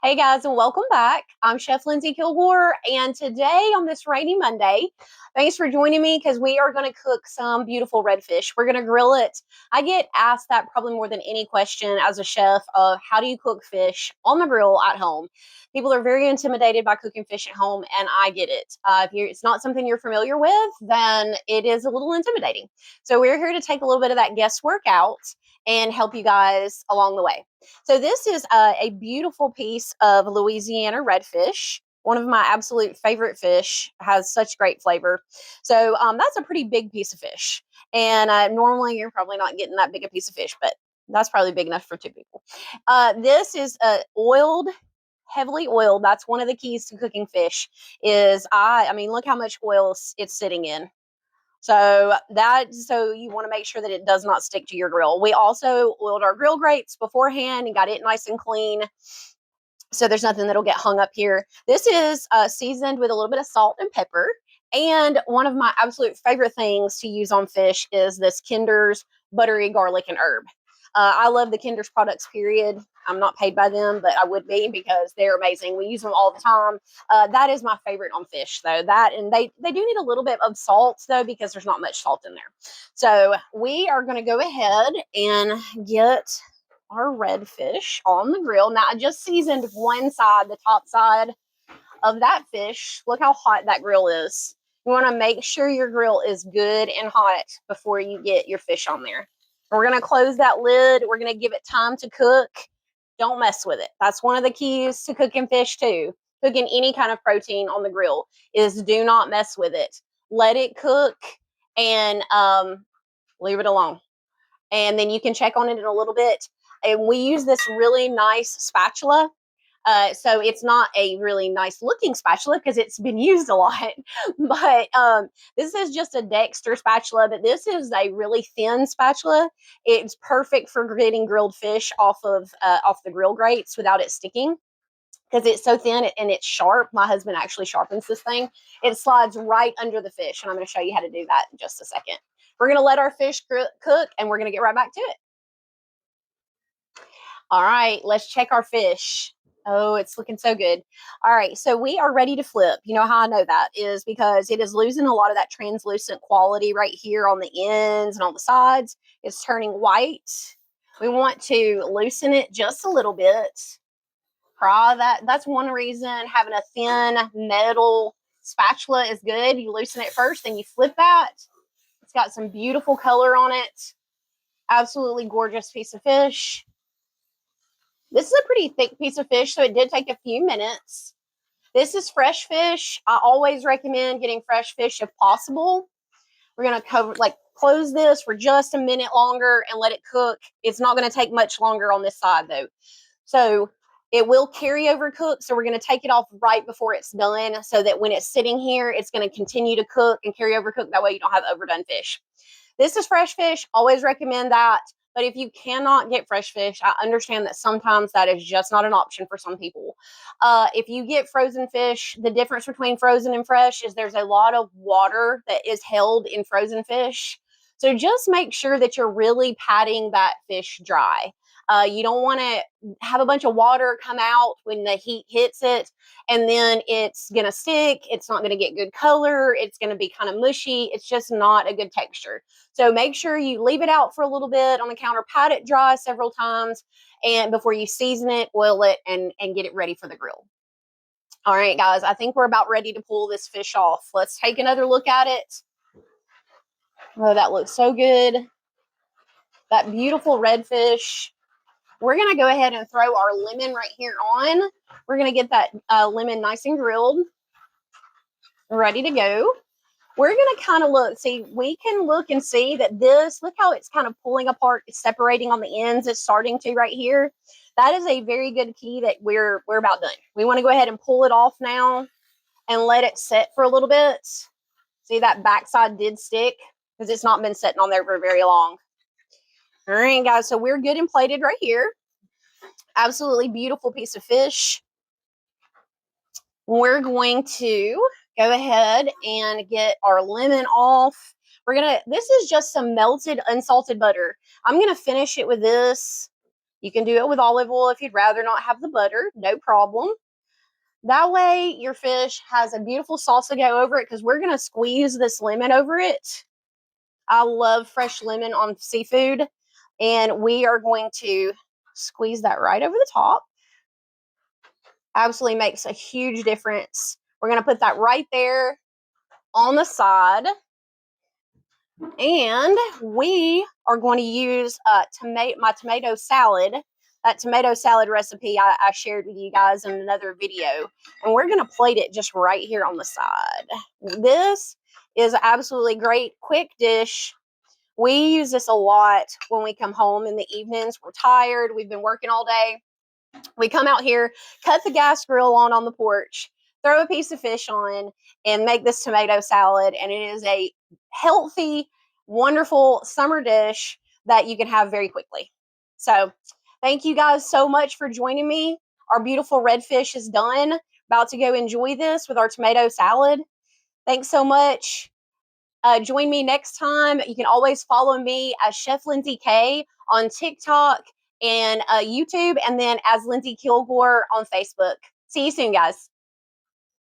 Hey guys, and welcome back. I'm Chef Lindsay Kilgore, and today on this rainy Monday, thanks for joining me because we are going to cook some beautiful redfish. We're going to grill it. I get asked that probably more than any question as a chef of how do you cook fish on the grill at home? People are very intimidated by cooking fish at home, and I get it. If it's not something you're familiar with, then it is a little intimidating. So we're here to take a little bit of that guesswork out and help you guys along the way. So this is a beautiful piece of Louisiana redfish. One of my absolute favorite fish, has such great flavor. So that's a pretty big piece of fish. And normally you're probably not getting that big a piece of fish, but that's probably big enough for two people. This is oiled, heavily oiled. That's one of the keys to cooking fish is I mean, look how much oil it's sitting in. So you want to make sure that it does not stick to your grill. We also oiled our grill grates beforehand and got it nice and clean. So there's nothing that'll get hung up here. This is seasoned with a little bit of salt and pepper. And one of my absolute favorite things to use on fish is this Kinder's buttery garlic and herb. I love the Kinder's products, period. I'm not paid by them, but I would be because they're amazing. We use them all the time. That is my favorite on fish, though. That and they do need a little bit of salt, though, because there's not much salt in there. So we are going to go ahead and get our redfish on the grill. Now, I just seasoned one side, the top side of that fish. Look how hot that grill is. You want to make sure your grill is good and hot before you get your fish on there. We're going to close that lid. We're going to give it time to cook. Don't mess with it. That's one of the keys to cooking fish too. Cooking any kind of protein on the grill is do not mess with it. Let it cook and leave it alone. And then you can check on it in a little bit. And we use this really nice spatula. So it's not a really nice looking spatula because it's been used a lot. But this is just a Dexter spatula, but this is a really thin spatula. It's perfect for getting grilled fish off the grill grates without it sticking because it's so thin and it's sharp. My husband actually sharpens this thing. It slides right under the fish, and I'm going to show you how to do that in just a second. We're going to let our fish cook, and we're going to get right back to it. All right, let's check our fish. Oh, it's looking so good. All right, so we are ready to flip. You know how I know that is because it is losing a lot of that translucent quality right here on the ends and on the sides. It's turning white. We want to loosen it just a little bit. That's one reason having a thin metal spatula is good. You loosen it first, then you flip that. It's got some beautiful color on it. Absolutely gorgeous piece of fish. This is a pretty thick piece of fish, so it did take a few minutes. This is fresh fish. I always recommend getting fresh fish if possible. We're going to close this for just a minute longer and let it cook. It's not going to take much longer on this side, though. So it will carry over cook, so we're going to take it off right before it's done so that when it's sitting here, it's going to continue to cook and carry over cook. That way you don't have overdone fish. This is fresh fish. Always recommend that. But if you cannot get fresh fish, I understand that sometimes that is just not an option for some people. If you get frozen fish, the difference between frozen and fresh is there's a lot of water that is held in frozen fish. So just make sure that you're really patting that fish dry. You don't want to have a bunch of water come out when the heat hits it, and then it's going to stick. It's not going to get good color. It's going to be kind of mushy. It's just not a good texture. So make sure you leave it out for a little bit on the counter, pat it dry several times, and before you season it, oil it, and get it ready for the grill. All right, guys, I think we're about ready to pull this fish off. Let's take another look at it. Oh, that looks so good. That beautiful redfish. We're going to go ahead and throw our lemon right here on. We're going to get that lemon nice and grilled, ready to go. We're going to kind of we can look and see that look how it's kind of pulling apart, it's separating on the ends. It's starting to right here. That is a very good key that we're about done. We want to go ahead and pull it off now and let it set for a little bit. See, that backside did stick because it's not been sitting on there for very long. All right, guys, so we're good and plated right here. Absolutely beautiful piece of fish. We're going to go ahead and get our lemon off. This is just some melted unsalted butter. I'm going to finish it with this You can do it with olive oil if you'd rather not have the butter, no problem. That way your fish has a beautiful sauce to go over it because we're going to squeeze this lemon over it. I love fresh lemon on seafood, and we are going to squeeze that right over the top. Absolutely makes a huge difference. We're going to put that right there on the side. And we are going to use my tomato salad. That tomato salad recipe I shared with you guys in another video. And we're going to plate it just right here on the side. This is absolutely great, quick dish. We use this a lot when we come home in the evenings. We're tired. We've been working all day. We come out here, cut the gas grill on the porch, throw a piece of fish on, and make this tomato salad. And it is a healthy, wonderful summer dish that you can have very quickly. So thank you guys so much for joining me. Our beautiful redfish is done. About to go enjoy this with our tomato salad. Thanks so much. Join me next time. You can always follow me as Chef Lindsay K on TikTok and YouTube, and then as Lindsay Kilgore on Facebook. See you soon, guys.